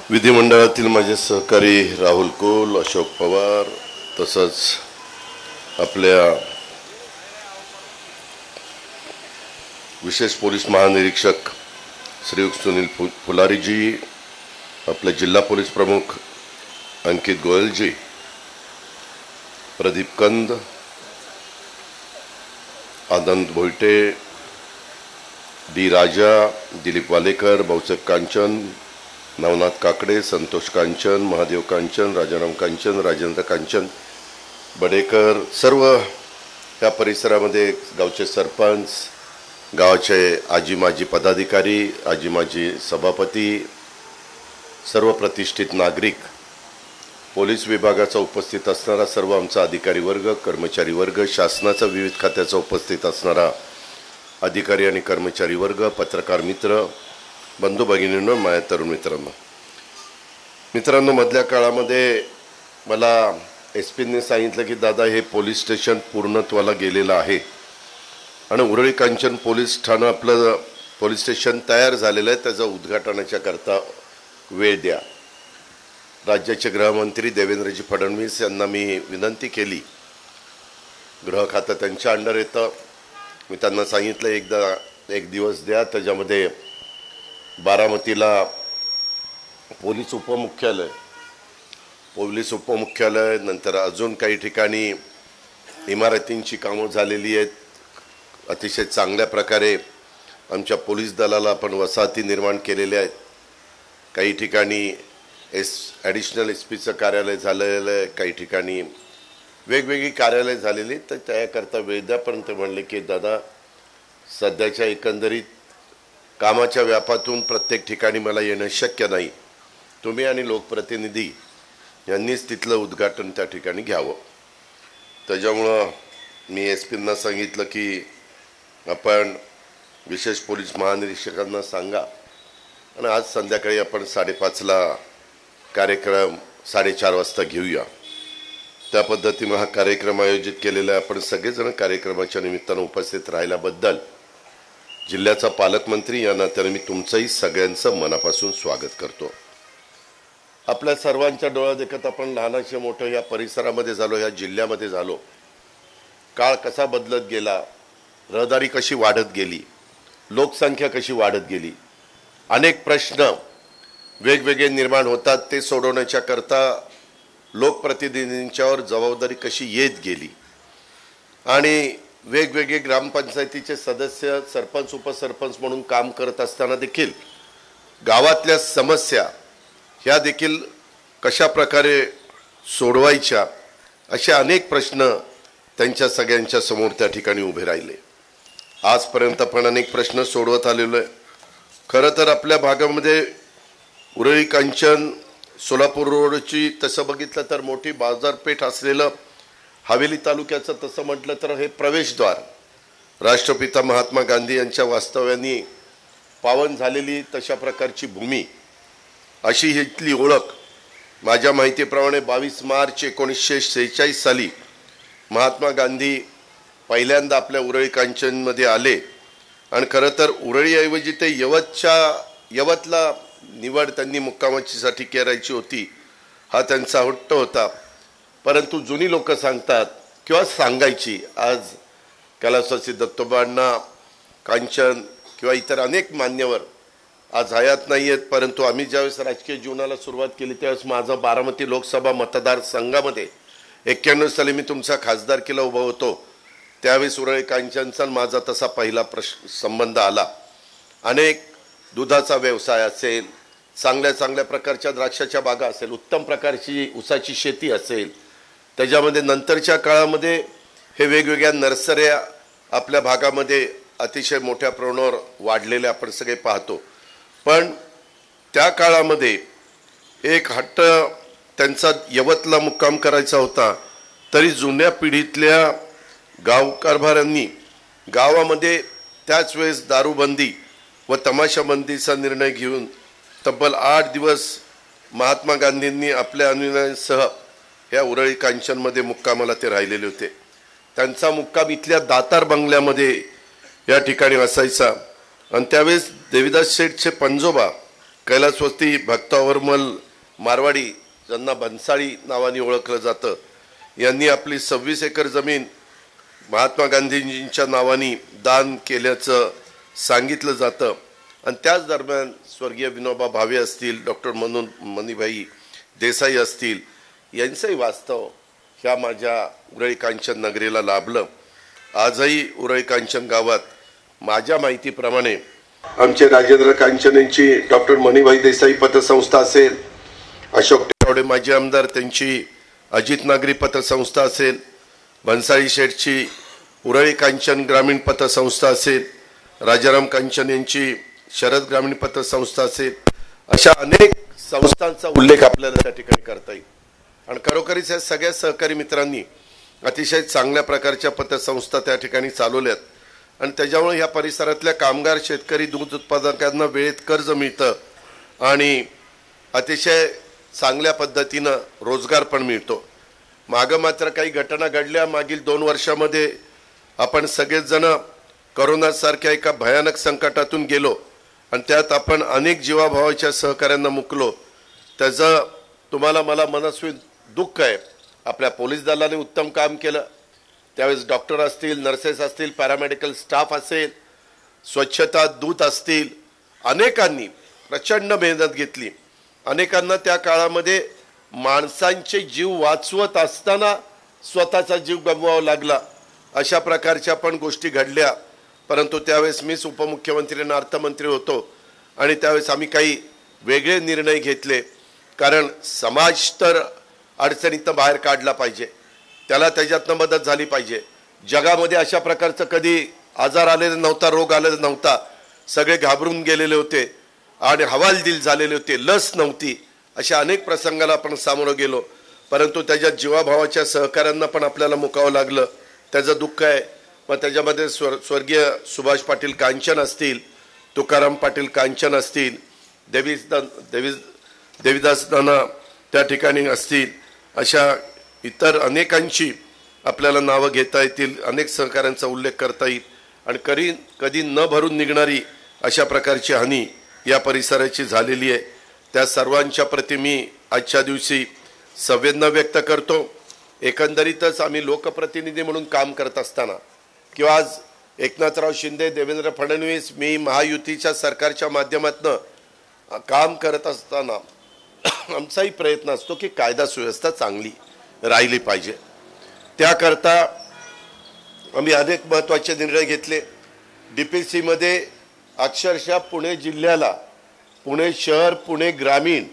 विधिमंडळातील माझे सहकारी राहुल कोल, अशोक पवार, तसंच आपल्या विशेष पोलीस महानिरीक्षक श्रीयुक्त सुनील फुलारीजी, आपले जिल्हा पोलीस प्रमुख अंकित गोयलजी, प्रदीप कंद, आनंद भोईटे, डी राजा, दिलीप वालेकर, भाऊसाहेब कांचन, नवनाथ काकडे, संतोष कांचन, महादेव कांचन, राजाराम कांचन, राजेंद्र कांचन बडेकर, सर्व या परिसरामध्ये गावचे सरपंच, गावाचे आजी माजी पदाधिकारी, आजी माजी सभापती, सर्व प्रतिष्ठित नागरिक, पोलीस विभागाचा उपस्थित असणारा सर्व आमचा अधिकारी वर्ग, कर्मचारी वर्ग, शासनाचा विविध खात्याचा उपस्थित असणारा अधिकारी आणि कर्मचारी वर्ग, पत्रकार मित्र, बंधू भगिनींनो, माझ्या तरुण मित्रांनो, मधल्या काळामध्ये मला एसपीने सांगितलं की दादा हे पोलीस स्टेशन पूर्णत्वाला गेलेलं आहे आणि उरळी कांचन पोलीस ठाणं आपलं पोलीस स्टेशन तयार झालेलं आहे, त्याचं उद्घाटनाच्या करता वेळ द्या. राज्याचे गृहमंत्री देवेंद्रजी फडणवीस यांना मी विनंती केली. गृह खातं त्यांच्या अंडर येतं. मी त्यांना सांगितलं एक दिवस द्या, त्याच्यामध्ये बारामतीला पोलीस उपमुख्यालय, नंतर अजून काही ठिकाणी इमारतींची कामं झालेली आहेत. अतिशय चांगल्या प्रकारे आमच्या पोलीस दलाला आपण वसाहती निर्माण केलेल्या आहेत. काही ठिकाणी ॲडिशनल एसपीचं कार्यालय झालेलं आहे, काही ठिकाणी वेगवेगळी कार्यालय झालेली. तर त्याकरता वेळ द्या. पण ते म्हणले की दादा सध्याच्या एकंदरीत कामाच्या व्यापातून प्रत्येक ठिकाणी मला येणं शक्य नाही. तुम्ही आणि लोकप्रतिनिधी यांनीच तिथलं उद्घाटन त्या ठिकाणी घ्यावं. त्याच्यामुळं मी एसपींना सांगितलं की आपण विशेष पोलीस महानिरीक्षकांना सांगा आणि आज संध्याकाळी आपण 5:30ला कार्यक्रम 4:30 वाजता घेऊया. त्या पद्धतीनं हा कार्यक्रम आयोजित केलेला आहे. आपण सगळेजण कार्यक्रमाच्या निमित्तानं उपस्थित राहिल्याबद्दल जिल्ह्याचा पालकमंत्री या नात्याने मी तुमचंही सगळ्यांचं मनापासून स्वागत करतो. आपल्या सर्वांच्या डोळ्यात देखत आपण लहानाचे मोठं या परिसरामध्ये झालो, या जिल्ह्यामध्ये झालो. काळ कसा बदलत गेला, रहदारी कशी वाढत गेली, लोकसंख्या कशी वाढत गेली, अनेक प्रश्न वेगवेगळे निर्माण होतात. ते सोडवण्याच्या करता लोकप्रतिनिधींच्यावर जबाबदारी कशी येत गेली आणि वेगवेगळे ग्रामपंचायतीचे सदस्य, सरपंच, उपसरपंच म्हणून काम करत असताना देखील गावातल्या समस्या ह्या देखील कशा प्रकारे सोडवायच्या असे अनेक प्रश्न त्यांच्या सगळ्यांच्या समोर त्या ठिकाणी उभे राहिले. आजपर्यंत आपण अनेक प्रश्न सोडवत आलेलो आहे. खरं तर आपल्या भागामध्ये उरळी कांचन सोलापूर रोडची तसं बघितलं तर मोठी बाजारपेठ असलेलं हवेली तालुक्याचं तसं म्हटलं तर हे प्रवेशद्वार, राष्ट्रपिता महात्मा गांधी यांच्या वास्तव्याने पावन झालेली तशा प्रकारची भूमी, अशी ही इथली ओळख. माझ्या माहितीप्रमाणे 22 मार्च 1946 साली महात्मा गांधी पहिल्यांदा आपल्या उरळी कांचनमध्ये आले आणि खरं तर उरळीऐवजी ते यवतला निवड त्यांनी मुक्कामाचीसाठी करायची होती. हा त्यांचा हट्ट होता. परंतु जुनी लोक सांगतात किंवा सांगायची, आज कैलासवासी दत्तोबांना, कांचन किंवा इतर अनेक मान्यवर आज हयात नाही आहेत. परंतु आम्ही ज्यावेळेस राजकीय जीवनाला सुरुवात केली त्यावेळेस माझं बारामती लोकसभा मतदारसंघामध्ये 91 साली मी तुमच्या खासदारकीला उभा होतो. त्यावेळेस उरळी कांचनचा माझा तसा पहिला संबंध आला. अनेक दुधाचा व्यवसाय असेल, चांगल्या प्रकारच्या द्राक्षाच्या बागा असेल, उत्तम प्रकारची ऊसाची शेती असेल, त्याच्यामध्ये नंतरच्या काळामध्ये हे वेगवेगळ्या नर्सऱ्या आपल्या भागामध्ये अतिशय मोठ्या प्रमाणावर वाढलेल्या आपण सगळे पाहतो. पण त्या काळामध्ये एक हट्ट त्यांचा यवतला मुक्काम करायचा होता. तरी जुन्या पिढीतल्या गावकारभारांनी गावामध्ये त्याच वेळेस दारूबंदी व तमाशाबंदीचा निर्णय घेऊन तब्बल 8 दिवस महात्मा गांधींनी आपल्या अनुयायांसह या उरळी कांचनमध्ये मुक्कामाला ते राहिलेले होते. त्यांचा मुक्काम इथल्या दातार बंगल्यामध्ये या ठिकाणी असायचा. आणि त्यावेळेस देवीदास शेठचे पंजोबा कैलासवस्ती भक्तावरमल मारवाडी ज्यांना भन्साळी नावाने ओळखलं जातं, यांनी आपली 26 एकर जमीन महात्मा गांधीजींच्या नावाने दान केल्याचं सांगितलं जातं. आणि त्याच दरम्यान स्वर्गीय विनोबा भावे असतील, डॉक्टर मनीभाई देसाई असतील, यांचंही वास्तव ह्या माझ्या उरळी कांचन नगरीला लाभलं. आजही उरळी कांचन गावात माझ्या माहितीप्रमाणे आमचे राजेंद्र कांचन यांची डॉक्टर मनीभाई देसाई पतसंस्था असेल, अशोक टेवडे माजी आमदार त्यांची अजित नागरी पतसंस्था असेल, भन्साळी शेठची उरळी कांचन ग्रामीण पतसंस्था असेल, राजाराम कांचन यांची शरद ग्रामीण पतसंस्था असेल, अशा अनेक संस्थांचा उल्लेख आपल्याला त्या ठिकाणी करता येईल. आणि खरोखरीच या सगळ्या सहकारी मित्रांनी अतिशय चांगल्या प्रकारच्या पतसंस्था त्या ठिकाणी चालवल्यात. आणि त्याच्यामुळे या परिसरातल्या कामगार, शेतकरी, दूध उत्पादकांना वेळेत कर्ज मिळतं आणि अतिशय चांगल्या पद्धतीनं रोजगार पण मिळतो. मागं मात्र काही घटना घडल्या. मागील 2 वर्षामध्ये आपण सगळेच जण करोनासारख्या एका भयानक संकटातून गेलो आणि त्यात आपण अनेक जीवाभावाच्या सहकार्यांना मुकलो. त्याचं तुम्हाला मला मनस्वी दुःख आहे. आपल्या पोलीस दलाने उत्तम काम केलं. त्यावेळेस डॉक्टर असतील, नर्सेस असतील, पॅरामेडिकल स्टाफ असेल, स्वच्छता दूत असतील, अनेकांनी प्रचंड मेहनत घेतली. अनेकांना त्या काळामध्ये माणसांचे जीव वाचवत असताना स्वतःचा जीव गमवावा लागला. अशा प्रकारच्या पण गोष्टी घडल्या. परंतु त्यावेळेस मीच उपमुख्यमंत्री आणि अर्थमंत्री होतो आणि त्यावेळेस आम्ही काही वेगळे निर्णय घेतले. कारण समाज तर अडचणीतनं बाहेर काढला पाहिजे, त्याला त्याच्यातनं मदत झाली पाहिजे. जगामध्ये अशा प्रकारचं कधी आजार आलेला नव्हता, रोग आलेला नव्हता. सगळे घाबरून गेलेले होते आणि हवालदिल झालेले होते, लस नव्हती. अशा अनेक प्रसंगाला आपण सामोरं गेलो. परंतु त्याच्या जीवाभावाच्या सहकाऱ्यांना पण आपल्याला मुकावं लागलं. त्याचं दुःख आहे. मग त्याच्यामध्ये स्वर्गीय सुभाष पाटील कांचन असतील, तुकाराम पाटील कांचन असतील, देवीदास नाना त्या ठिकाणी असतील, अशा इतर अनेकांची आपल्याला नावं घेता येतील. अनेक सहकाऱ्यांचा उल्लेख करता येईल. आणि कधी न भरून निघणारी अशा प्रकारची हानी या परिसराची झालेली आहे. त्या सर्वांच्या प्रति मी आजच्या दिवशी संवेदना व्यक्त करतो. एकंदरीतच आम्ही लोकप्रतिनिधी म्हणून काम करत असताना किंवा आज एकनाथराव शिंदे, देवेंद्र फडणवीस, मी महायुतीच्या सरकारच्या माध्यमातून काम करत असताना आमचाही प्रयत्न असतो की कायदा सुव्यवस्था चांगली राहिली पाहिजे. त्याकरता आम्ही अनेक महत्त्वाचे निर्णय घेतले. DPC मध्ये अक्षरशः पुणे जिल्ह्याला, पुणे शहर, पुणे ग्रामीण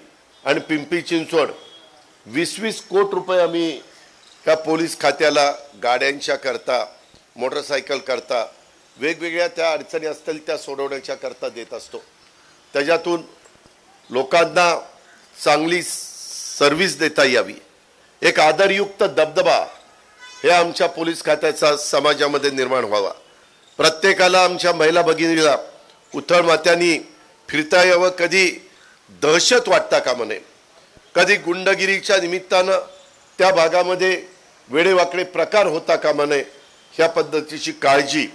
आणि पिंपरी चिंचवड 20-20 कोटी रुपये आम्ही त्या पोलीस खात्याला गाड्यांच्या करता, मोटरसायकल करता, वेगवेगळ्या त्या अडचणी असतील त्या सोडवण्याच्या करता देत असतो. त्याच्यातून लोकांना चांगली सर्व्हिस देता यावी, एक आदरयुक्त दबदबा हे आमच्या पोलीस खात्याचा समाजामध्ये निर्माण व्हावा. प्रत्येकाला, आमच्या महिला भगिनीला उथळ माथ्यानी फिरता यावं, कधी दहशत वाटता कामा नये, कधी गुंडगिरीच्या निमित्तानं त्या भागामध्ये वेडेवाकडे प्रकार होता कामा नये, ह्या पद्धतीची काळजी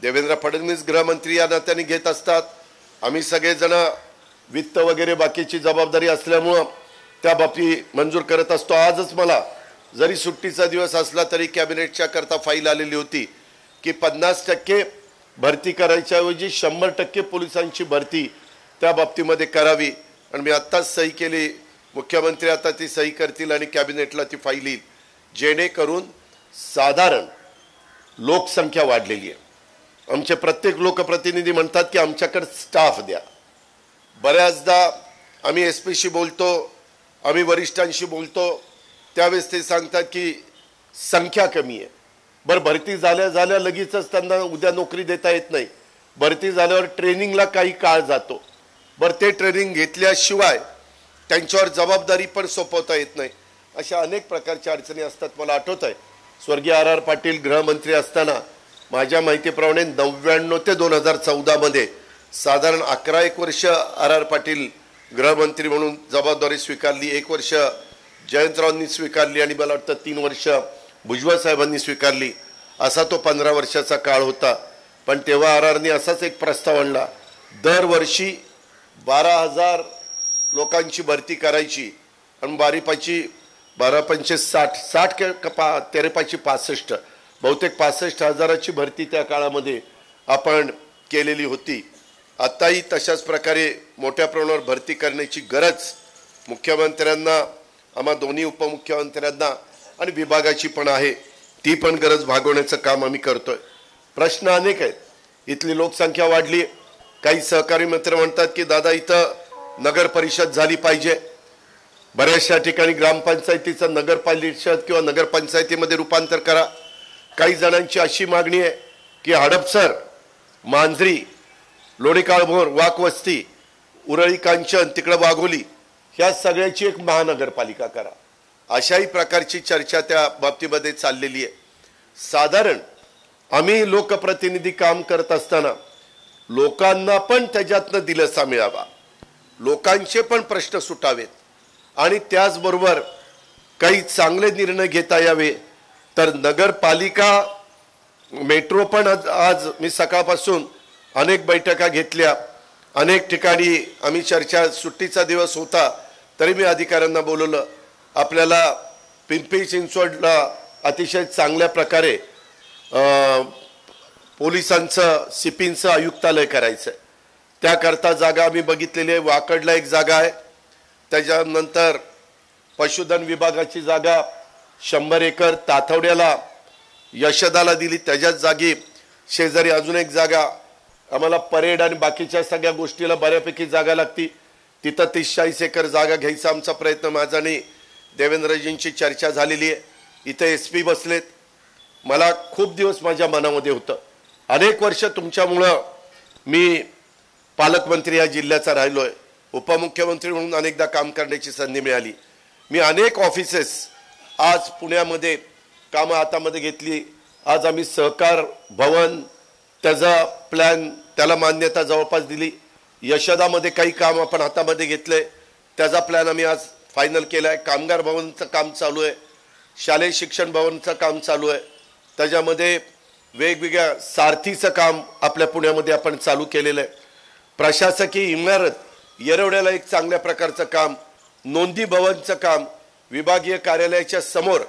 देवेंद्र फडणवीस गृहमंत्री या नात्याने घेत असतात. आम्ही सगळेजण वित्त वगैरे बाकीची जबाबदारी असल्यामुळं त्या बाबतीत मंजूर करत असतो. आजच मला जरी सुट्टीचा दिवस असला तरी कॅबिनेटच्या करता फाईल आलेली होती की 50% भरती करायच्या ऐवजी 100% पोलिसांची भरती त्या बाबतीमध्ये करावी. आणि मी आत्ताच सही केली. मुख्यमंत्री आता ती सही करतील आणि कॅबिनेटला ती फाईल येईल, जेणेकरून साधारण लोकसंख्या वाढलेली आहे. आमचे प्रत्येक लोकप्रतिनिधी म्हणतात की आमच्याकडे स्टाफ द्या. बऱ्याचदा आम्ही SP शी बोलतो, आम्ही वरिष्ठांशी बोलतो, त्यावेळेस ते सांगतात की संख्या कमी आहे. बरं, भरती झाल्या लगेचच त्यांना उद्या नोकरी देता येत नाही. भरती झाल्यावर ट्रेनिंगला काही काळ जातो. बरं, ते ट्रेनिंग घेतल्याशिवाय त्यांच्यावर जबाबदारी पण सोपवता येत नाही. अशा अनेक प्रकारच्या अडचणी असतात. मला आठवत आहे स्वर्गीय R.R. पाटील गृहमंत्री असताना माझ्या माहितीप्रमाणे 99 ते 2014 मध्ये साधारण 11 वर्ष R.R. पाटील गृहमंत्री म्हणून जबाबदारी स्वीकारली. 1 वर्ष जयंतरावांनी स्वीकारली आणि मला वाटतं 3 वर्ष भुजबळ साहेबांनी स्वीकारली. असा तो 15 वर्षाचा काळ होता. पण तेव्हा R.R.नी असाच एक प्रस्ताव आणला, दरवर्षी 12,000 लोकांची भरती करायची आणि 12×5 = 60 बहुतेक 65,000ची भरती त्या काळामध्ये आपण केलेली होती। आताही तशाच प्रकारे मोठ्या प्रमाणावर भरती करण्याची गरज मुख्यमंत्र्यांना, आम्हा दोन्ही उपमुख्यमंत्र्यांना आणि विभागाची पण आहे। ती पण गरज भागवण्याचं काम आम्ही करतोय। प्रश्न अनेक आहेत। इथली लोकसंख्या वाढली। काही सहकारी मित्र म्हणतात की दादा इथं नगर परिषद झाली पाहिजे। बऱ्याचशा ठिकाणी ग्रामपंचायतीचं नगर परिषद किंवा नगरपंचायतीमध्ये रूपांतर करा। काही जणांची अशी मागणी आहे की हडपसर, मांजरी, लोणीकाळभोर, वाकवस्ती, उरळी कांचन, तिकडं वाघोली ह्या सगळ्याची एक महानगरपालिका करा। अशाही प्रकारची चर्चा त्या बाबतीमध्ये चाललेली आहे। साधारण आम्ही लोकप्रतिनिधी काम करत असताना लोकांना पण त्याच्यातनं दिलासा मिळावा, लोकांचे पण प्रश्न सुटावेत आणि त्याचबरोबर काही चांगले निर्णय घेता यावे। तर नगरपालिका मेट्रो पण आज मी सकाळपासून अनेक बैठका घेतल्या, अनेक ठिकाणी आम्ही चर्चा, सुट्टीचा दिवस होता तरी मी अधिकाऱ्यांना बोलवलं। आपल्याला पिंपरी चिंचवडला अतिशय चांगल्या प्रकारे पोलिसांचं सीपींचं आयुक्तालय करायचं आहे। त्याकरता जागा आम्ही बघितलेली आहे। वाकडला एक जागा आहे, त्याच्यानंतर पशुधन विभागाची जागा 100 एकर तातवड्याला यशदाला दिली, त्याच्याच जागी शेजारी अजून एक जागा। आम्हाला परेड आणि बाकीच्या सगळ्या गोष्टीला बऱ्यापैकी जागा लागती, तिथं 30-40 एकर जागा घ्यायचा आमचा प्रयत्न। माझा आणि देवेंद्रजींची चर्चा झालेली आहे। इथे SP बसलेत। मला खूप दिवस माझ्या मनामध्ये होतं, अनेक वर्ष तुमच्यामुळं मी पालकमंत्री या जिल्ह्याचा राहिलोय, उपमुख्यमंत्री म्हणून अनेकदा काम करण्याची संधी मिळाली। मी अनेक ऑफिसेस आज पुण्यामध्ये कामं हातामध्ये घेतली। आज आम्ही सहकार भवन त्याचा प्लॅन, त्याला मान्यता जवळपास दिली। यशदामध्ये काही काम आपण हातामध्ये घेतले, त्याचा प्लॅन आम्ही आज फायनल केला आहे। कामगार भवनचं काम चालू आहे, शालेय शिक्षण भवनचं काम चालू आहे, त्याच्यामध्ये वेगवेगळ्या सारथीचं काम आपल्या पुण्यामध्ये आपण चालू केलेलं आहे। प्रशासकीय इमारत येरवड्याला एक चांगल्या प्रकारचं काम, नोंदी भवनचं काम विभागीय कार्यालयाच्या समोर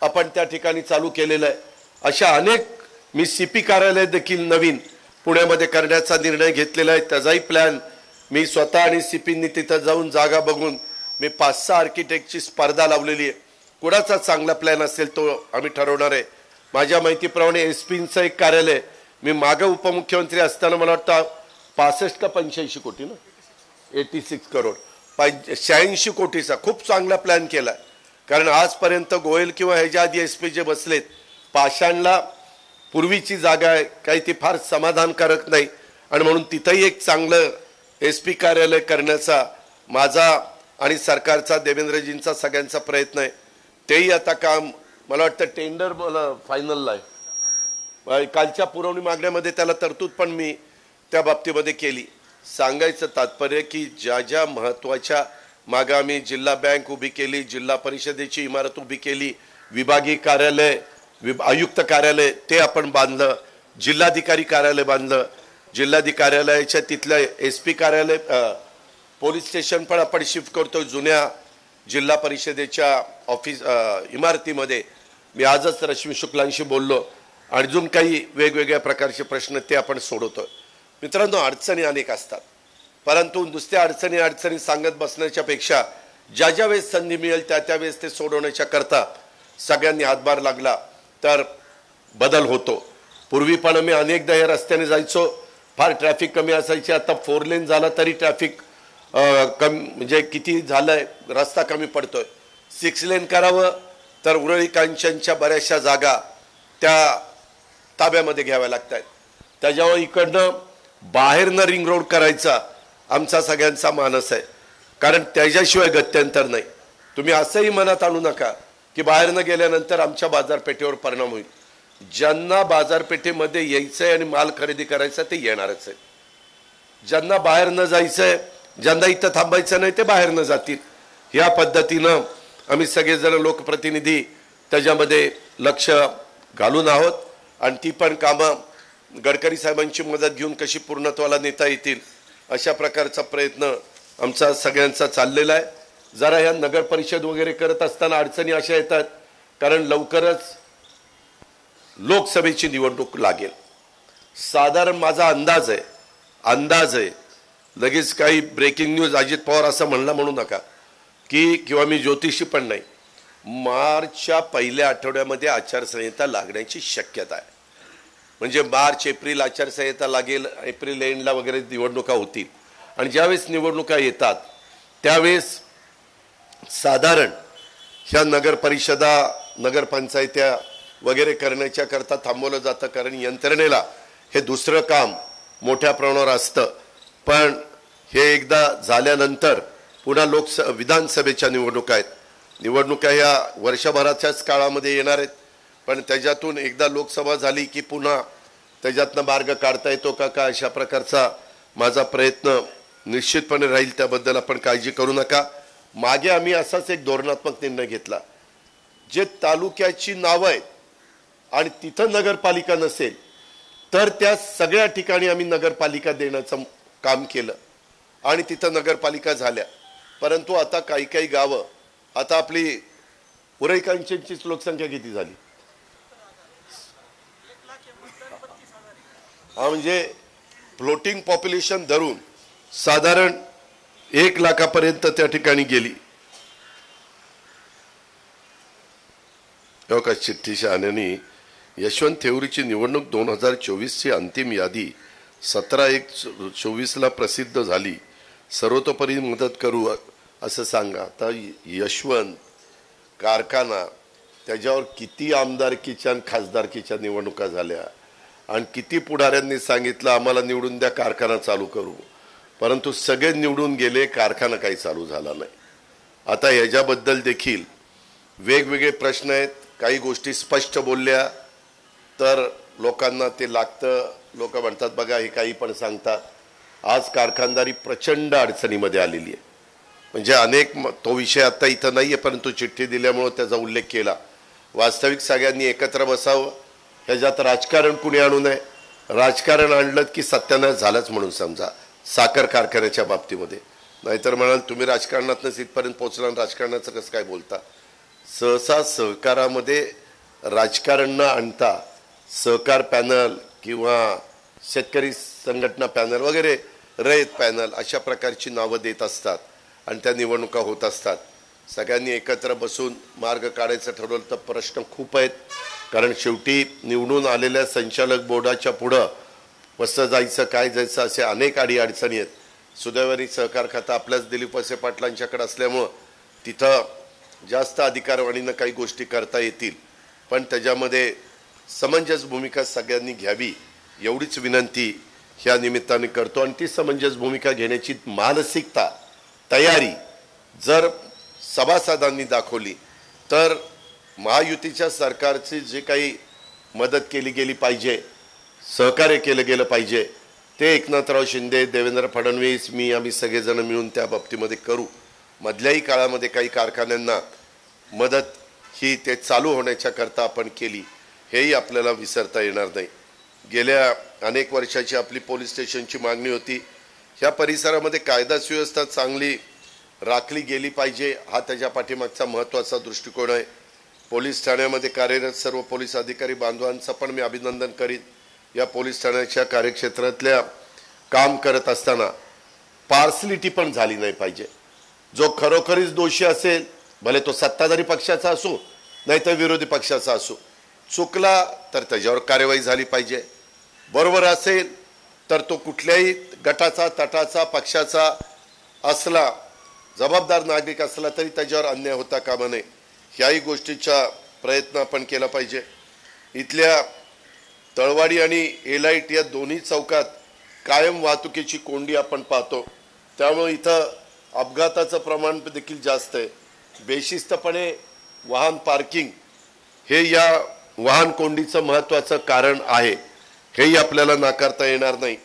आपण त्या ठिकाणी चालू केलेलं आहे। अशा अनेक, मी CP कार्यालय देखील नवीन पुण्यामध्ये करण्याचा निर्णय घेतलेला आहे। त्याचाही प्लॅन मी स्वतः आणि CPंनी तिथं जाऊन जागा बघून मी 5-6 आर्किटेक्टची स्पर्धा लावलेली आहे। कुणाचा चांगला प्लॅन असेल तो आम्ही ठरवणार आहे। माझ्या माहितीप्रमाणे SPंचं एक कार्यालय मी मागे उपमुख्यमंत्री असताना मला वाटतं 65 का 85 कोटी ना, 86 करोड, 86 कोटीचा खूप चांगला प्लॅन केला। कारण आजपर्यंत गोयल किंवा ह्याच्या आधी SP जे बसलेत, पाषाणला पूर्वीची जागा आहे, काही ती फार समाधानकारक नाही आणि म्हणून तिथंही एक चांगलं SP कार्यालय करण्याचा माझा आणि सरकारचा, देवेंद्रजींचा सगळ्यांचा प्रयत्न आहे। तेही आता काम मला वाटतं टेंडर फायनलला आहे। कालच्या पुरवणी मागण्यामध्ये त्याला तरतूद पण मी त्या बाबतीमध्ये केली। सांगायचं तात्पर्य की ज्या ज्या महत्त्वाच्या मागा आम्ही जिल्हा बँक उभी केली, जिल्हा परिषदेची इमारत उभी केली, विभागीय कार्यालय, आयुक्त कार्यालय ते आपण बांधलं, जिल्हाधिकारी कार्यालय बांधलं, जिल्हाधिकारी कार्यालयाच्या तिथलं SP कार्यालय, पोलीस स्टेशन पण आपण शिफ्ट करतो जुन्या जिल्हा परिषदेच्या ऑफिस इमारतीमध्ये। मी आजच रश्मी शुक्लांशी बोललो, अजून काही वेगवेगळ्या प्रकारचे प्रश्न ते आपण सोडवतोय। मित्रांनो, अडचणी अनेक असतात, परंतु नुसत्या अडचणी सांगत बसण्याच्या पेक्षा ज्या ज्या वेळेस संधी मिळेल त्या त्या वेळेस ते सोडवण्याच्या करता सगळ्यांनी हातभार लागला तर बदल होतो। पूर्वी पण आम्ही अनेकदा या रस्त्याने जायचो, फार ट्रॅफिक कमी असायची। आता 4 लेन झाला तरी ट्रॅफिक कमी, म्हणजे किती झालंय, रस्ता कमी पडतोय। 6 लेन करावं तर उरळी कांचनच्या बऱ्याचशा जागा त्या ताब्यामध्ये घ्याव्या लागतात। त्याच्यावर इकडनं बाहेरनं रिंग रोड करायचा आमचा सगळ्यांचा मानस आहे, कारण त्याच्याशिवाय गत्यंतर नाही। तुम्ही असंही मनात आणू नका की बाहेरनं गेल्यानंतर आमच्या बाजारपेठेवर परिणाम होईल। ज्यांना बाजारपेठेमध्ये यायचंय आणि माल खरेदी करायचा ते येणारच आहे। ज्यांना बाहेर न जायचंय, ज्यांना इथं थांबायचं नाही ते बाहेर न जातील। या पद्धतीनं आम्ही सगळेजण लोकप्रतिनिधी त्याच्यामध्ये लक्ष घालून आहोत आणि ती पण कामं गडकरी साहेबांची मदत घेऊन कशी पूर्णत्वाला नेता येतील अशा प्रकारचा प्रयत्न आमचा सगळ्यांचा चाललेला आहे. जरा ह्या नगर परिषद वगैरे करत असताना अडचणी अशा येतात, कारण लवकरच लोकसभेची निवडणूक लागेल. साधारण माझा अंदाज आहे, लगेच काही ब्रेकिंग न्यूज अजित पवार असं म्हणला म्हणू नका की, किंवा मी ज्योतिषी पण नाही, मार्चच्या पहिल्या आठवड्यामध्ये आचारसंहिता लागण्याची शक्यता आहे. म्हणजे मार्च एप्रिल आचारसंहिता लागेल, एप्रिल एंडला वगैरे निवडणुका होतील. आणि ज्यावेळेस निवडणुका येतात त्यावेळेस साधारण ह्या नगर परिषदा, नगरपंचायत्या वगैरे करण्याच्या करता थांबवलं जातं, कारण यंत्रणेला हे दुसरं काम मोठ्या प्रमाणावर असतं. पण हे एकदा झाल्यानंतर पुन्हा विधानसभेच्या निवडणुका आहेत. निवडणुका ह्या वर्षभराच्याच काळामध्ये येणार आहेत, पण त्याच्यातून एकदा लोकसभा झाली की पुन्हा त्याच्यातनं मार्ग काढता येतो का अशा प्रकारचा माझा प्रयत्न निश्चितपणे राहील. त्याबद्दल आपण काळजी करू नका. मागे आम्ही असाच एक धोरणात्मक निर्णय घेतला, जे तालुक्याची नावं आहेत आणि तिथं नगरपालिका नसेल तर त्या सगळ्या ठिकाणी आम्ही नगरपालिका देण्याचं काम केलं आणि तिथं नगरपालिका झाल्या. परंतु आता काही काही गावं, आता आपली उरईकांचीच लोकसंख्या किती झाली, हा म्हणजे फ्लोटिंग पॉप्युलेशन धरून साधारण 1 लाखापर्यंत त्या ठिकाणी गेली. का चिठ्ठी शहाण्यानी यशवंत थेउरीची निवडणूक 2024ची अंतिम यादी 17/1/24 प्रसिद्ध झाली. सर्वतोपरी मदत करू असं सांगा. आता यशवंत कारखाना, त्याच्यावर किती आमदारकीच्या आणि खासदारकीच्या निवडणुका झाल्या आणि किती पुढाऱ्यांनी सांगितलं आम्हाला निवडून द्या, कारखाना चालू करू, परंतु सगळे निवडून गेले, कारखाना काही चालू झाला नाही. आता याच्याबद्दल देखील वेगवेगळे प्रश्न आहेत. काही गोष्टी स्पष्ट बोलल्या तर लोकांना ते लागतं. लोक म्हणतात बघा हे काही पण सांगतात. आज कारखानदारी प्रचंड अडचणीमध्ये आलेली आहे. म्हणजे अनेक, तो विषय आता इथं नाहीये, परंतु चिठ्ठी दिल्यामुळे त्याचा उल्लेख केला. वास्तविक सगळ्यांनी एकत्र बसावं. ह्याच्यात राजकारण कुणी आणू नये. राजकारण आणलं की सत्यानाश झालंच म्हणून समजा साखर कारखान्याच्या बाबतीमध्ये. नाहीतर म्हणाल तुम्ही राजकारणातच इथपर्यंत पोहोचला, राजकारणाचं कसं काय बोलता. सहसा सहकारामध्ये राजकारण न आणता सहकार पॅनल किंवा शेतकरी संघटना पॅनल वगैरे, रयत पॅनल अशा प्रकारची नावं देत असतात आणि त्या निवडणुका होत असतात. सगळ्यांनी एकत्र बसून मार्ग काढायचं ठरवलं तर प्रश्न खूप आहेत. कारण शेवटी निवडून आलेल्या संचालक बोर्डाच्या पुढं कसं जायचं, काय जायचं, असे अनेक अडीअडचणी आहेत. सुदैवाने सहकार खातं आपल्याच दिलीप वळसे पाटलांच्याकडे असल्यामुळं तिथं जास्त अधिकारवाणीनं काही गोष्टी करता येतील. पण त्याच्यामध्ये समंजस भूमिका सगळ्यांनी घ्यावी एवढीच विनंती ह्या निमित्ताने करतो. आणि ती समंजस भूमिका घेण्याची मानसिकता, तयारी जर सभासदांनी दाखवली तर महायुतीच्या सरकारची जे काही मदत केली गेली पाहिजे, सहकार्य केलं गेलं पाहिजे, ते एकनाथराव शिंदे, देवेंद्र फडणवीस, मी, आम्ही सगळेजण मिळून त्या बाबतीमध्ये करू. मधल्याही काळामध्ये काही कारखान्यांना मदत ही ते चालू होण्याच्या करता आपण केली, हेही आपल्याला विसरता येणार नाही. गेल्या अनेक वर्षाची आपली पोलीस स्टेशनची मागणी होती. ह्या परिसरामध्ये कायदा सुव्यवस्था चांगली राखली गेली पाहिजे, हा त्याच्या पाठीमागचा महत्त्वाचा दृष्टिकोन आहे. पोलीस ठाण्यामध्ये कार्यरत सर्व पोलीस अधिकारी बांधवांचं पण मी अभिनंदन करीन. या पोलीस ठाण्याच्या कार्यक्षेत्रातल्या काम करत असताना पार्सलिटी पण झाली नाही पाहिजे. जो खरोखरीच दोषी असेल, भले तो सत्ताधारी पक्षाचा असो नाही तर विरोधी पक्षाचा असो, चुकला तर त्याच्यावर कार्यवाही झाली पाहिजे. बरोबर असेल तर तो कुठल्याही गटाचा, तटाचा, पक्षाचा असला, जबाबदार नागरिक असला तरी त्याच्यावर अन्याय होता कामा नये. ह्याही गोष्टीचा प्रयत्न आपण केला पाहिजे. इथल्या तळवाडी आणि एलाईट या दोन्ही चौकात कायम वाहतुकीची कोंडी आपण पाहतो. त्यामुळे इथं अपघाताचं प्रमाण देखील जास्त आहे. बेशिस्तपणे वाहन पार्किंग हे या वाहन कोंडीचं महत्त्वाचं कारण आहे, हेही आपल्याला नाकारता येणार नाही.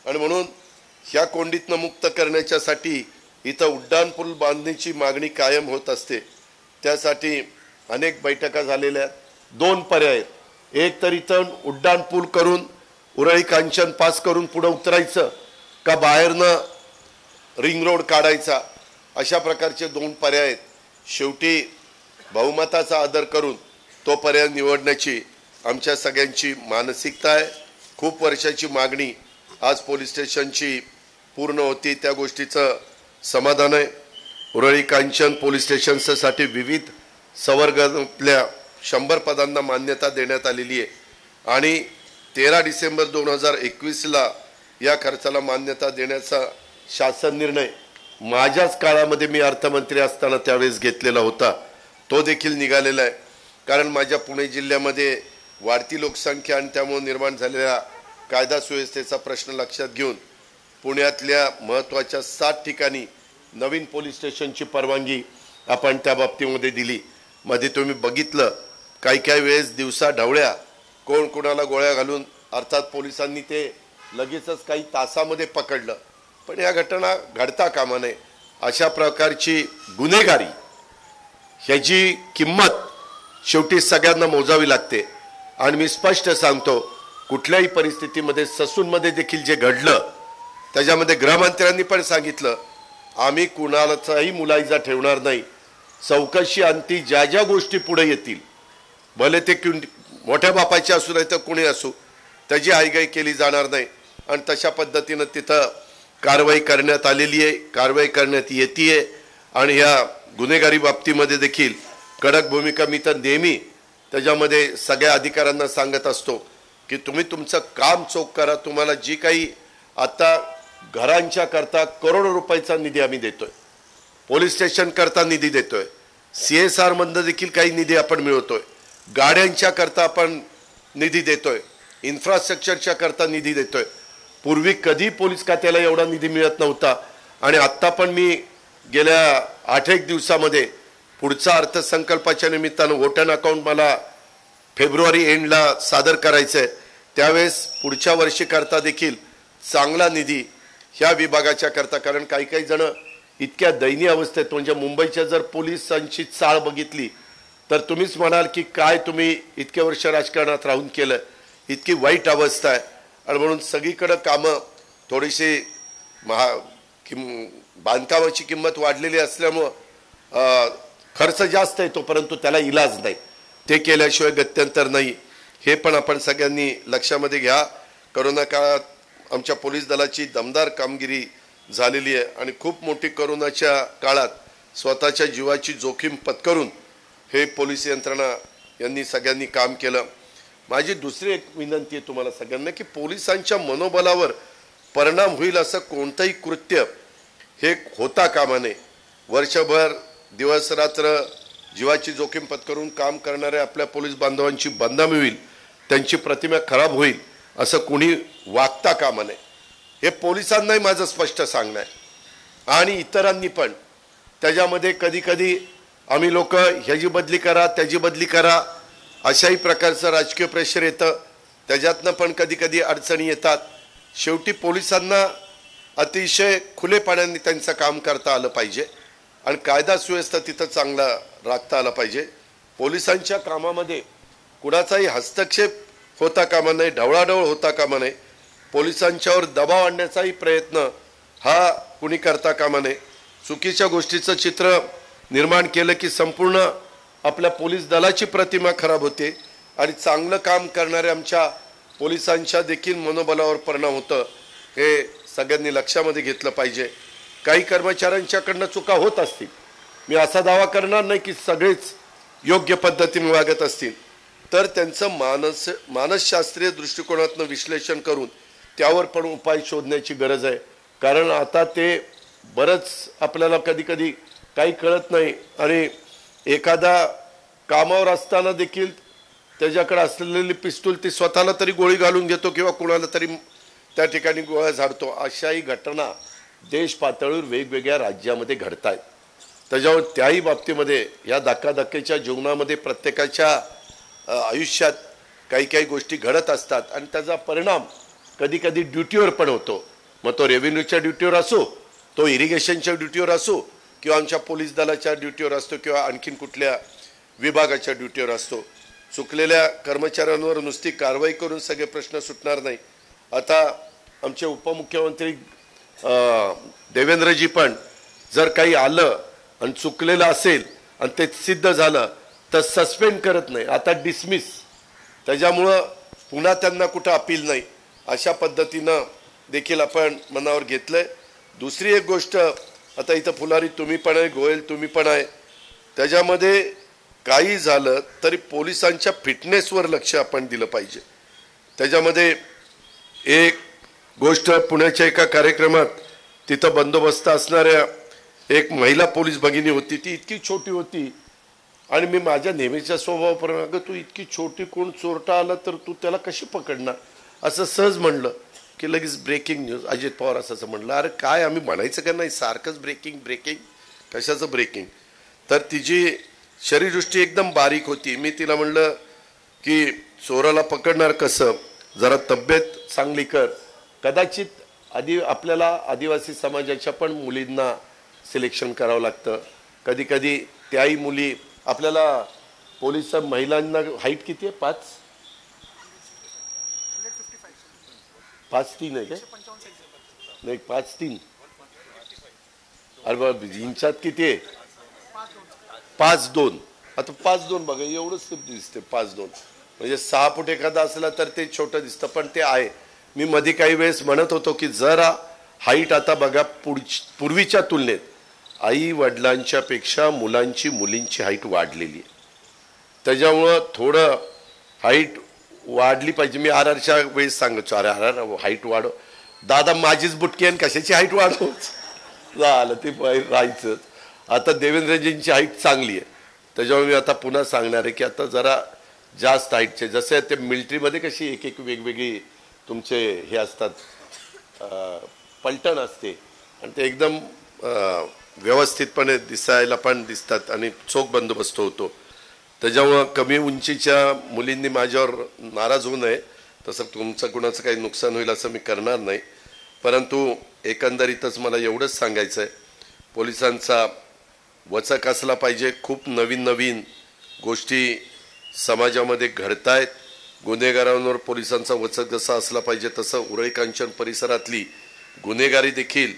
आणि म्हणून ह्या कोंडीतनं मुक्त करण्याच्यासाठी इथं उड्डाणपूल बांधणीची मागणी कायम होत असते. त्यासाठी अनेक बैठका झालेल्या आहेत. 2 पर्याय आहेत. एक तर इथं उड्डाणपूल करून उरळी कांचन पास करून पुढे उतरायचं, का बाहेरनं रिंग रोड काढायचा, अशा प्रकारचे 2 पर्याय आहेत. शेवटी बहुमताचा आदर करून तो पर्याय निवडण्याची आमच्या सगळ्यांची मानसिकता आहे. खूप वर्षाची मागणी आज पोलीस स्टेशनची पूर्ण होती, त्या गोष्टीचं समाधान आहे. उरळी कांचन पोलीस स्टेशनसाठी विविध संवर्गातल्या 100 पदांना मान्यता देण्यात आलेली आहे आणि 13 डिसेंबर 2021ला या खर्चाला मान्यता देण्याचा शासन निर्णय माझ्याच काळामध्ये मी अर्थमंत्री असताना त्यावेळेस घेतलेला होता, तो देखील निघालेला आहे. कारण माझ्या पुणे जिल्ह्यामध्ये वाढती लोकसंख्या आणि त्यामुळे निर्माण झालेल्या कायदा सुव्यवस्थेचा प्रश्न लक्षात घेऊन पुण्यातल्या महत्त्वाच्या 7 ठिकाणी नवीन पोलीस स्टेशनची परवानगी आपण त्या बाबतीमध्ये दिली. मध्ये तुम्ही बघितलं काही वेळेस दिवसा ढवळ्या कोण कोणाला गोळ्या घालून अर्थात पोलिसांनी ते लगेचच काही तासामध्ये पकडलं, पण या घटना घडता कामा नये. अशा प्रकारची गुन्हेगारी ह्याची किंमत शेवटी सगळ्यांना मोजावी लागते. आणि मी स्पष्ट सांगतो, कुठल्याही परिस्थितीमध्ये ससूनमध्ये देखील जे घडलं त्याच्यामध्ये गृहमंत्र्यांनी पण सांगितलं, आम्ही कुणालाचाही मुलायजा ठेवणार नाही. चौकशी अंती ज्या ज्या गोष्टी पुढे येतील, भले ते मोठ्या बापाचे असू नाही तर कुणी असू, त्याची आयगाई केली जाणार नाही. आणि तशा पद्धतीनं तिथं कारवाई करण्यात आलेली आहे, कारवाई करण्यात येते. आणि ह्या गुन्हेगारी बाबतीमध्ये देखील कडक भूमिका मी तर नेहमी त्याच्यामध्ये सगळ्या अधिकाऱ्यांना सांगत असतो की तुम्ही तुमचं काम चोख करा. तुम्हाला जी काही आता घरांच्या करता करोडो रुपयाचा निधी आम्ही देतोय, पोलीस स्टेशन करता निधी देतोय, CSR मधनं देखील काही निधी आपण मिळवतोय, गाड्यांच्या करता आपण निधी देतोय, इन्फ्रास्ट्रक्चरच्या करता निधी देतोय. पूर्वी कधी पोलीस खात्याला एवढा निधी मिळत नव्हता. आणि आत्ता पण मी गेल्या 8-1 दिवसामध्ये पुढचा अर्थसंकल्पाच्या निमित्तानं वोटन अकाउंट मला फेब्रुवारी एंडला सादर करायचं आहे. त्यावेळेस पुढच्या वर्षी करता देखील चांगला निधी ह्या विभागाच्या करता, कारण काही जण इतक्या दयनीय अवस्थेत, म्हणजे मुंबईच्या जर पोलिसांची चाळ बघितली तर तुम्हीच म्हणाल की काय तुम्ही इतके वर्ष राजकारणात राहून केलं, इतकी वाईट अवस्था आहे. आणि म्हणून सगळीकडे कामं थोडीशी बांधकामाची किंमत वाढलेली असल्यामुळं खर्च जास्त येतो, परंतु त्याला इलाज नाही, ते केल्याशिवाय गत्यंतर नाही. हे पण आपण सगळ्यांनी लक्षामध्ये घ्या. करोना काळात आमच्या पोलीस दलाची दमदार कामगिरी झालेली आहे आणि खूप मोठी करोनाच्या काळात स्वतःच्या जीवाची जोखीम पत्करून हे पोलीस यंत्रणा यांनी सगळ्यांनी काम केलं. माझी दुसरी एक विनंती आहे तुम्हाला सगळ्यांना की पोलिसांच्या मनोबलावर परिणाम होईल असं कोणतंही कृत्य हे होता कामा नये. वर्षभर दिवस रात्र जीवाची जोखीम पत्करून काम करणाऱ्या आपल्या पोलीस बांधवांची बदनामी होईल, त्यांची प्रतिमा खराब होईल असं कोणी वागता कामा नये. हे पोलिसांनाही माझं स्पष्ट सांगणं आहे आणि इतरांनी पण. त्याच्यामध्ये कधी आम्ही लोक ह्याची बदली करा त्याची बदली करा अशाही प्रकारचं राजकीय प्रेशर येतं, त्याच्यातनं पण कधी अडचणी येतात. शेवटी पोलिसांना अतिशय खुलेपणाने त्यांचं काम करता आलं पाहिजे आणि कायदा सुव्यवस्था तिथं चांगला राखता आला पाहिजे. पोलिसांच्या कामामध्ये कुणाचाही हस्तक्षेप होता कामा नये, ढवळाढवळ होता कामा नये. पोलिसांच्यावर दबाव आणण्याचाही प्रयत्न हा कुणी करता कामा नये. चुकीच्या गोष्टीचं चित्र निर्माण केलं की संपूर्ण आपल्या पोलीस दलाची प्रतिमा खराब होते आणि चांगलं काम करणाऱ्या आमच्या पोलिसांच्या देखील मनोबलावर परिणाम होतं. हे सगळ्यांनी लक्षामध्ये घेतलं पाहिजे. काही कर्मचाऱ्यांच्याकडनं चुका होत असतील, मी असा दावा करणार नाही की सगळेच योग्य पद्धतीने वागत असतील, तर त्यांचं मानसशास्त्रीय दृष्टिकोनातून विश्लेषण करून त्यावर पण उपाय शोधण्याची गरज आहे. कारण आता ते बरंच आपल्याला कधी काही कळत नाही आणि एखादा कामावर असताना देखील त्याच्याकडे असलेली पिस्तूल ती स्वतःला तरी गोळी घालून घेतो किंवा कुणाला तरी त्या ठिकाणी गोळ्या झाडतो. अशाही घटना देश पातळीवर वेगवेगळ्या राज्यामध्ये घडत आहेत. त्याच्यावर त्याही बाबतीमध्ये या धक्काधक्कीच्या जीवनामध्ये प्रत्येकाच्या आयुष्यात काही गोष्टी घडत असतात आणि त्याचा परिणाम कधी ड्युटीवर पण होतो. मग तो रेव्हेन्यूच्या ड्युटीवर असो, तो इरिगेशनच्या ड्युटीवर असो किंवा आमच्या पोलीस दलाच्या ड्युटीवर असतो किंवा आणखीन कुठल्या विभागाच्या ड्युटीवर असतो. चुकलेल्या कर्मचाऱ्यांवर नुसती कारवाई करून सगळे प्रश्न सुटणार नाही. आता आमचे उपमुख्यमंत्री देवेंद्रजी पण जर काही आलं आणि चुकलेलं असेल आणि ते सिद्ध झालं तर सस्पेंड करत नाही, आता डिसमिस. त्याच्यामुळं पुन्हा त्यांना कुठं अपील नाही, अशा पद्धतीनं देखील आपण मनावर घेतलंय. दुसरी एक गोष्ट, आता इथं फुलारी तुम्ही पण आहे, गोयल तुम्ही पण आहे, त्याच्यामध्ये काही झालं तरी पोलिसांच्या फिटनेसवर लक्ष आपण दिलं पाहिजे. त्याच्यामध्ये एक गोष्ट, पुण्याच्या एका कार्यक्रमात तिथं बंदोबस्त असणाऱ्या एक महिला पोलीस भगिनी होती, ती इतकी छोटी होती आणि मी माझ्या नेहमीच्या स्वभावाप्रमाणे, अगं तू इतकी छोटी, कोण चोरटा आला तर तू त्याला कशी पकडणार, असं सहज म्हणलं की लगेच ब्रेकिंग न्यूज अजित पवार असं म्हणलं. अरे काय आम्ही म्हणायचं का नाही, सारखंच ब्रेकिंग ब्रेकिंग, कशाचं ब्रेकिंग. तर तिची शरीरदृष्टी एकदम बारीक होती. मी तिला म्हणलं की चोराला पकडणार कसं, जरा तब्येत चांगली कर. कदाचित आपल्याला आदिवासी समाजाच्या पण मुलींना सिलेक्शन करावं लागतं. कधी कधी त्याही मुली आपल्याला पोलीस महिलांना हाईट किती आहे, 5'3" आहे काय, नाही 5'3", अरे बाबा इंचात किती आहे, 5'2". आता 5'2" बघा एवढंच दिसते, 5'2" म्हणजे 6 फूट एखादा असला तर ते छोटं दिसतं, पण ते आहे. मी मध्ये काही वेळेस म्हणत होतो की जरा हाईट आता बघा पूर्वीच्या तुलनेत आई वडिलांच्या पेक्षा मुलींची हाईट वाढलेली आहे. त्याच्यामुळं थोडं हाईट वाढली पाहिजे. मी आरच्या वेळेस सांगतो, अरे हाईट वाढव दादा, माझीच बुटकी आणि कशाची हाईट वाढव झालं ते राहायचं. आता देवेंद्रजींची हाईट चांगली आहे, त्याच्यामुळे मी आता पुन्हा सांगणार आहे की आता जरा जास्त हाईटचे, जसे ते मिलिटरीमध्ये कशी एक एक वेगवेगळी तुमचे हे असतात, पलटण असते आणि ते एकदम व्यवस्थितपणे दिसायला पण दिसतात आणि चोख बंदोबस्त होतो. त्याच्यामुळं कमी उंचीच्या मुलींनी माझ्यावर नाराज होऊ नये, तसं तुमचं कुणाचं काही नुकसान होईल असं मी करणार नाही. परंतु एकंदरीतच मला एवढंच सांगायचं आहे, पोलिसांचा वचक असला पाहिजे. खूप नवीन नवीन गोष्टी समाजामध्ये घडतायत. गुन्हेगारांवर पोलिसांचा वचक जसा असला पाहिजे तसं उरळी कांचन परिसरातली गुन्हेगारी देखील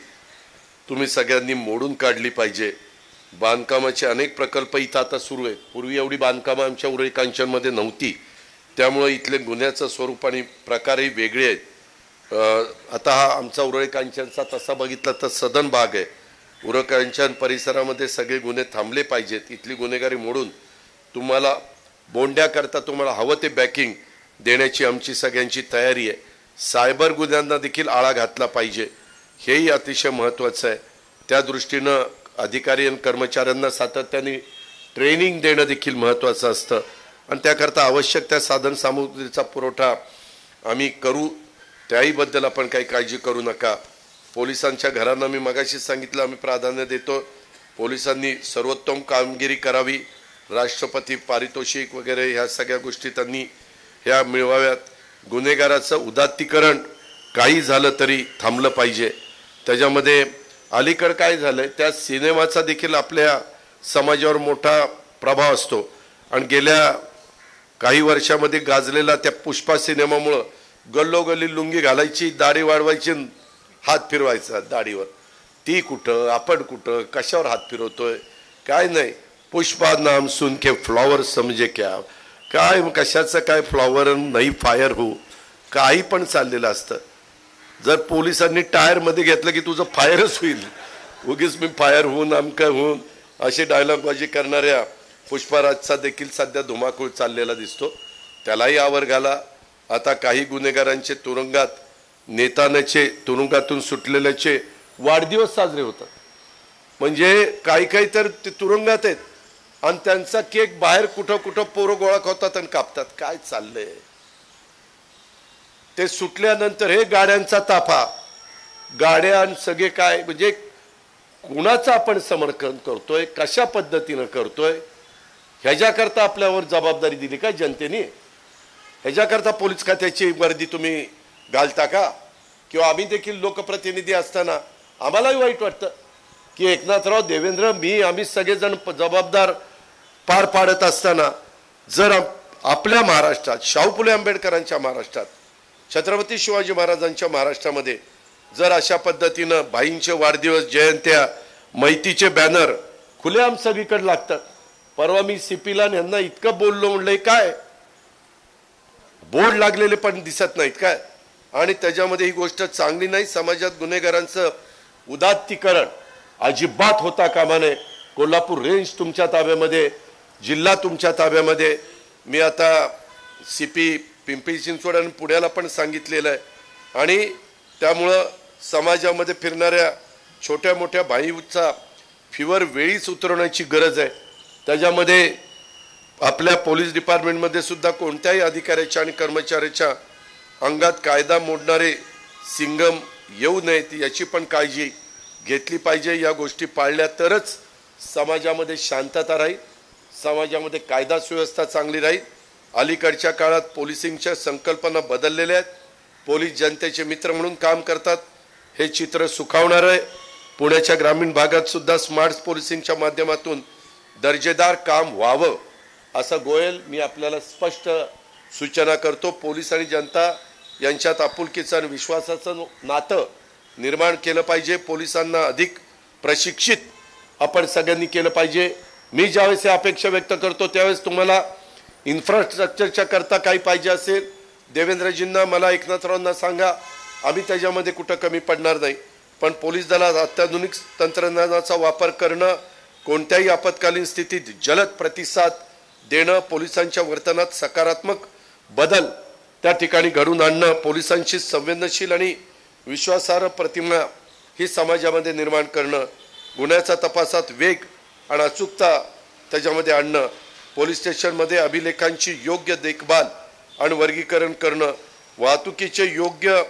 तुम्ही सगळ्यांनी मोडून काढली पाहिजे. बांधकामाचे अनेक प्रकल्प इथं आता सुरू आहेत. पूर्वी एवढी बांधकामं आमच्या उरळी कांचनमध्ये नव्हती, त्यामुळे इथले गुन्ह्याचं स्वरूप आणि प्रकारही वेगळे आहेत. आता हा आमचा उरळी कांचनचा तसा बघितला तर सदन भाग आहे. उरळी कांचन परिसरामध्ये सगळे गुन्हे थांबले पाहिजेत. इथली गुन्हेगारी मोडून तुम्हाला बोंड्याकरता तुम्हाला हवं ते बॅकिंग देण्याची आमची सगळ्यांची तयारी आहे. सायबर गुन्ह्यांना देखील आळा घातला पाहिजे, हेही अतिशय महत्त्वाचं आहे. त्या दृष्टीनं अधिकारी आणि कर्मचाऱ्यांना सातत्याने ट्रेनिंग देणं देखील महत्त्वाचं असतं आणि त्याकरता आवश्यक त्या साधन सामुग्रीचा पुरवठा आम्ही करू, त्याहीबद्दल आपण काही काळजी करू नका. पोलिसांच्या घरांना मी मगाशी सांगितलं आम्ही प्राधान्य देतो. पोलिसांनी सर्वोत्तम कामगिरी करावी, राष्ट्रपती पारितोषिक वगैरे ह्या सगळ्या गोष्टी त्यांनी ह्या मिळवाव्यात. गुन्हेगाराचं उदात्तीकरण काही झालं तरी थांबलं पाहिजे. त्याच्यामध्ये अलीकडं काय झालंय, त्या सिनेमाचा देखील आपल्या समाजावर मोठा प्रभाव असतो आणि गेल्या काही वर्षामध्ये गाजलेला त्या पुष्पा सिनेमामुळं गल्लोगल्ली लुंगी घालायची, दाढी वाढवायची, हात फिरवायचा दाढीवर. ती कुठं, आपण कुठं, कशावर हात फिरवतोय काय नाही. पुष्पा नाम सुन के फ्लॉवर समजे क्या, काय कशाचं काय फ्लॉवर नाही फायर हो, काही पण चाललेलं असतं. जर पोलिसांनी टायरमध्ये घेतलं की तुझं फायरच होईल, उगीच मी फायर होऊन आमका होऊन अशी डायलॉगबाजी करणाऱ्या पुष्पराजचा देखील सध्या धुमाकूळ चाललेला दिसतो. त्यालाही आवर घाला. आता काही गुन्हेगारांचे तुरुंगात नेतानाचे तुरुंगातून सुटलेल्याचे वाढदिवस साजरे होतात. म्हणजे काही काही तर ते तुरुंगात आहेत आणि त्यांचा केक बाहेर कुठं कुठं पोरं गोळा होतात आणि कापतात. काय चाललंय ते. सुटल्यानंतर हे गाड्यांचा ताफा, गाड्या सगळे काय, म्हणजे कुणाचं आपण समर्थन करतोय, कशा पद्धतीनं करतोय, ह्याच्याकरता आपल्यावर जबाबदारी दिली का जनतेने? ह्याच्याकरता पोलीस खात्याची वर्दी तुम्ही घालता का? किंवा आम्ही देखील लोकप्रतिनिधी असताना आम्हालाही वाईट वाटतं की एकनाथराव, देवेंद्र, आम्ही सगळेजण जबाबदार पार पाडत असताना जर आपल्या महाराष्ट्रात, शाहू फुले आंबेडकरांच्या महाराष्ट्रात, छत्रपती शिवाजी महाराजांच्या महाराष्ट्रामध्ये जर अशा पद्धतीनं भाईंचे वाढदिवस जयंत्या मैतीचे बॅनर खुलेआम सगळीकडे लागतात. परवा मी सीपीला यांना इतकं बोललो म्हणलंय काय बोर्ड लागलेले पण दिसत नाहीत काय. आणि त्याच्यामध्ये ही गोष्ट चांगली नाही. समाजात गुन्हेगारांचं उदात्तीकरण अजिबात होता कामा नये. कोल्हापूर रेंज तुमच्या ताब्यामध्ये, जिल्हा तुमच्या ताब्यामध्ये. मी आता सीपी पिंपरी चिंचवड आणि पुण्याला पण सांगितलेलं आहे. आणि त्यामुळं समाजामध्ये फिरणाऱ्या छोट्या मोठ्या भाईचा फिवर वेळीच उतरवण्याची गरज आहे. त्याच्यामध्ये आपल्या पोलीस डिपार्टमेंटमध्ये सुद्धा कोणत्याही अधिकाऱ्याच्या आणि कर्मचाऱ्याच्या अंगात कायदा मोडणारे सिंगम येऊ नयेत याची पण काळजी घेतली पाहिजे. या गोष्टी पाळल्या तरच समाजामध्ये शांतता राहील, समाजामध्ये कायदा सुव्यवस्था चांगली राहील. अलीकडच्या काळात पोलिसिंगच्या संकल्पना बदललेल्या आहेत. पोलीस जनतेचे मित्र म्हणून काम करतात, हे चित्र सुखावणार आहे. पुण्याच्या ग्रामीण भागात सुद्धा स्मार्ट पोलिसिंगच्या माध्यमातून दर्जेदार काम व्हावं असं गोयल मी आपल्याला स्पष्ट सूचना करतो. पोलीस आणि जनता यांच्यात आपुलकीचं आणि विश्वासाचं नातं निर्माण केलं पाहिजे. पोलिसांना अधिक प्रशिक्षित आपण सगळ्यांनी केलं पाहिजे. मी ज्यावेळेस अपेक्षा व्यक्त करतो त्यावेळेस तुम्हाला इन्फ्रास्ट्रक्चरच्या करता काही पाहिजे असेल देवेंद्रजींना, मला एकनाथरावांना सांगा, आम्ही त्याच्यामध्ये कुठं कमी पडणार नाही. पण पोलीस दलात अत्याधुनिक तंत्रज्ञानाचा वापर करणं, कोणत्याही आपत्कालीन स्थितीत जलद प्रतिसाद देणं, पोलिसांच्या वर्तनात सकारात्मक बदल त्या ठिकाणी घडून आणणं, पोलिसांची संवेदनशील आणि विश्वासार्ह प्रतिमा ही समाजामध्ये निर्माण करणं, गुन्ह्याच्या तपासात वेग आणि अचूकता त्याच्यामध्ये आणणं, पोलीस स्टेशनमध्ये अभिलेखांची योग्य देखभाल आणि वर्गीकरण करणं, वाहतुकीचे योग्य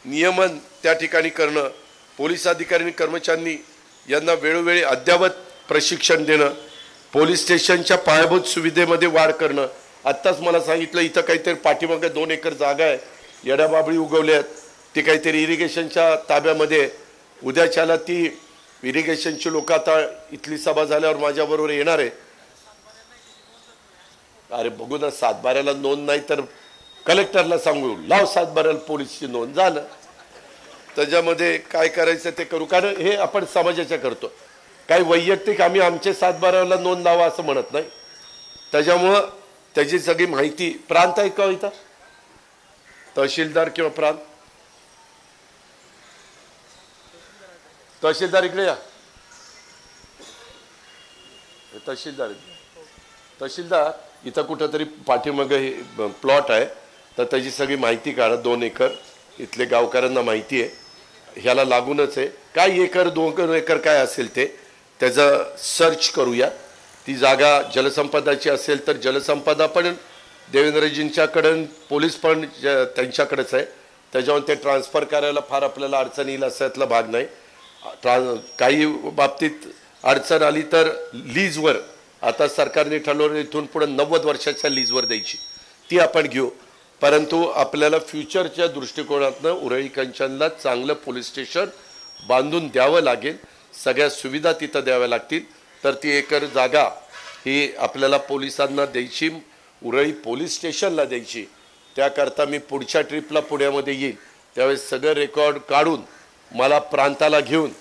नियमन त्या ठिकाणी करणं, पोलीस अधिकारी आणि कर्मचाऱ्यांनी यांना वेळोवेळी अद्ययावत प्रशिक्षण देणं, पोलीस स्टेशनच्या पायाभूत सुविधेमध्ये वाढ करणं. आत्ताच मला सांगितलं इथं काहीतरी पाठीमागे 2 एकर जागा आहे, येड्याबाबळी उगवल्या आहेत, ती काहीतरी इरिगेशनच्या ताब्यामध्ये. उद्याच्याला ती इरिगेशनची लोक आता इथली सभा झाल्यावर माझ्याबरोबर येणार आहे. अरे बघू ना, 7/12ला नोंद नाही तर कलेक्टरला सांगू लाव 7/12ला पोलीसची नोंद, झालं. त्याच्यामध्ये काय करायचं ते करू, कारण हे आपण समाजाच्या करतो. काही वैयक्तिक आम्ही आमचे 7/12ला नोंद लावा असं म्हणत नाही. त्याच्यामुळं त्याची सगळी माहिती प्रांत आहे का इथं, तहसीलदार किंवा प्रांत, तहसीलदार इकडे या. तहसीलदार इथं कुठंतरी पाठीमागे हे प्लॉट आहे, तर त्याची सगळी माहिती काढा. 2 एकर इथले गावकऱ्यांना माहिती आहे, ह्याला लागूनच आहे. काय 1 एकर 2 एकर काय असेल ते त्याचं सर्च करूया. ती जागा जलसंपदाची असेल तर जलसंपदा पण देवेंद्रजींच्याकडं, पोलीस पण त्यांच्याकडेच आहे. त्याच्यावर ते ट्रान्सफर करायला फार आपल्याला अडचण येईल असातला भाग नाही. काही बाबतीत अडचण आली तर लीजवर, आता सरकारने ठरवलं इथून पुढे 90 वर्षाच्या लीजवर द्यायची, ती आपण घेऊ. परंतु आपल्याला फ्युचरच्या दृष्टिकोनातनं उरळी कंचनला चांगलं पोलीस स्टेशन बांधून द्यावं लागेल, सगळ्या सुविधा तिथं द्याव्या लागतील. तर ती 1 एकर जागा ही आपल्याला पोलिसांना द्यायची, उरळी पोलीस स्टेशनला द्यायची. त्याकरता मी पुढच्या ट्रिपला पुण्यामध्ये येईल, त्यावेळेस सगळं रेकॉर्ड काढून मला प्रांताला घेऊन,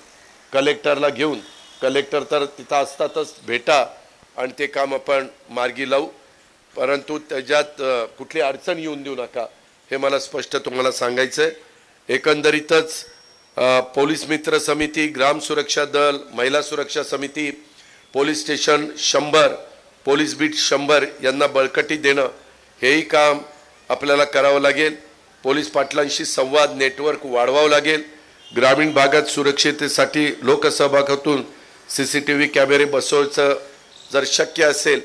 कलेक्टरला घेऊन, कलेक्टर तर तिथं असतातच, भेटा आणि ते काम आपण मार्गी लावू. परंतु त्याच्यात कुठली अडचण येऊन देऊ नका, हे मला स्पष्ट तुम्हाला सांगायचं आहे. एकंदरीतच पोलीस मित्र समिती, ग्राम सुरक्षा दल, महिला सुरक्षा समिती, पोलीस स्टेशन 100, पोलीस बीट 100 यांना बळकटी देणं, हेही काम आपल्याला करावं लागेल. पोलीस पाटलांशी संवाद नेटवर्क वाढवावं लागेल. ग्रामीण भागात सुरक्षिततेसाठी लोकसहभागातून CCTV कॅमेरे बसवायचं जर शक्य असेल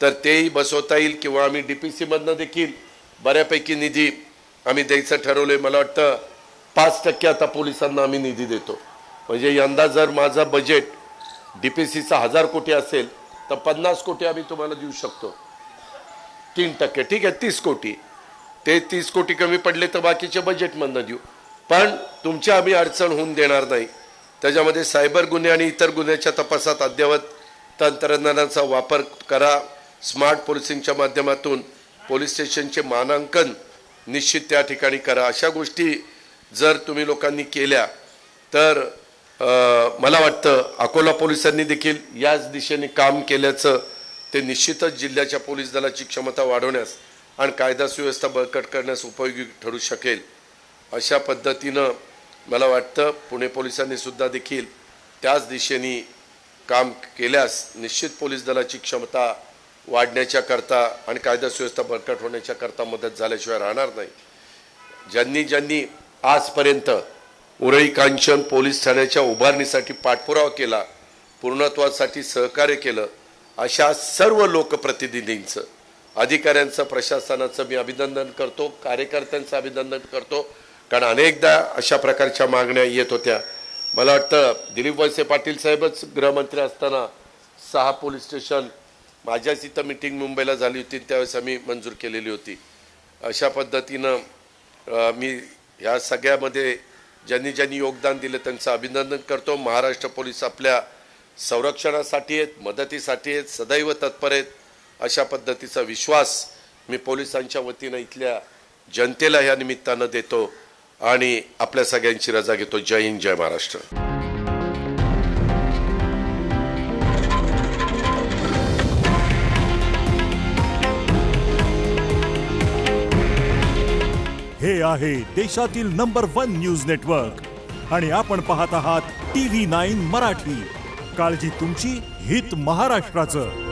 तर तेही बसवता येईल, किंवा आम्ही DPC मधनं देखील बऱ्यापैकी निधी आम्ही द्यायचं ठरवलंय. मला वाटतं 5% आता पोलिसांना आम्ही निधी देतो. म्हणजे यंदा जर माझा बजेट DPCचा 1000 कोटी असेल तर 50 कोटी आम्ही तुम्हाला देऊ शकतो. 3%, ठीक आहे, 30 कोटी. ते 30 कोटी कमी पडले तर बाकीचे बजेटमधनं देऊ, पण तुमची आम्ही अडचण होऊन देणार नाही. त्याच्यामध्ये सायबर गुन्हे आणि इतर गुन्ह्याच्या तपासात अद्ययावत तंत्रज्ञानाचा वापर करा. स्मार्ट पोलिसिंगच्या माध्यमातून पोलीस स्टेशनचे मानांकन निश्चित त्या ठिकाणी करा. अशा गोष्टी जर तुम्ही लोकांनी केल्या तर मला वाटतं अकोला पोलिसांनी देखील याच दिशेने काम केल्याचं ते निश्चितच जिल्ह्याच्या पोलीस दलाची क्षमता वाढवण्यास आणि कायदा सुव्यवस्था बळकट करण्यास उपयोगी ठरू शकेल. अशा पद्धतीनं मला वाटतं पुणे पोलिसांनी सुद्धा देखील त्याच दिशेने काम केल्यास निश्चित पोलीस दलाची क्षमता वाढण्याच्या करता आणि कायदा सुव्यवस्था बळकट होण्याच्या करता मदत झाल्याशिवाय राहणार नाही. ज्यांनी आजपर्यंत उरळी कांचन पोलीस ठाण्याच्या उभारणीसाठी पाठपुरावा केला, पूर्णत्वासाठी सहकार्य केलं, अशा सर्व लोकप्रतिनिधींचं, अधिकाऱ्यांचं, प्रशासनाचं मी अभिनंदन करतो, कार्यकर्त्यांचं अभिनंदन करतो. कारण अनेकदा अशा प्रकारच्या मागण्या येत होत्या. मला वाटतं दिलीप वळसे पाटील साहेबच गृहमंत्री असताना 6 पोलीस स्टेशन माझ्याच इथं मीटिंग मुंबईला झाली होती, त्यावेळेस आम्ही मंजूर केलेली होती. अशा पद्धतीनं मी ह्या सगळ्यामध्ये ज्यांनी योगदान दिलं त्यांचं अभिनंदन करतो. महाराष्ट्र पोलीस आपल्या संरक्षणासाठी आहेत, मदतीसाठी आहेत, सदैव तत्पर आहेत. अशा पद्धतीचा विश्वास मी पोलिसांच्या वतीनं इथल्या जनतेला या निमित्तानं देतो आणि आपल्या सगळ्यांची रजा घेतो. जय हिंद, जय महाराष्ट्र. हे आहे देशातील नंबर 1 न्यूज नेटवर्क आणि आपण पाहत आहात TV9 मराठी. काळजी तुमची, हित महाराष्ट्राचं.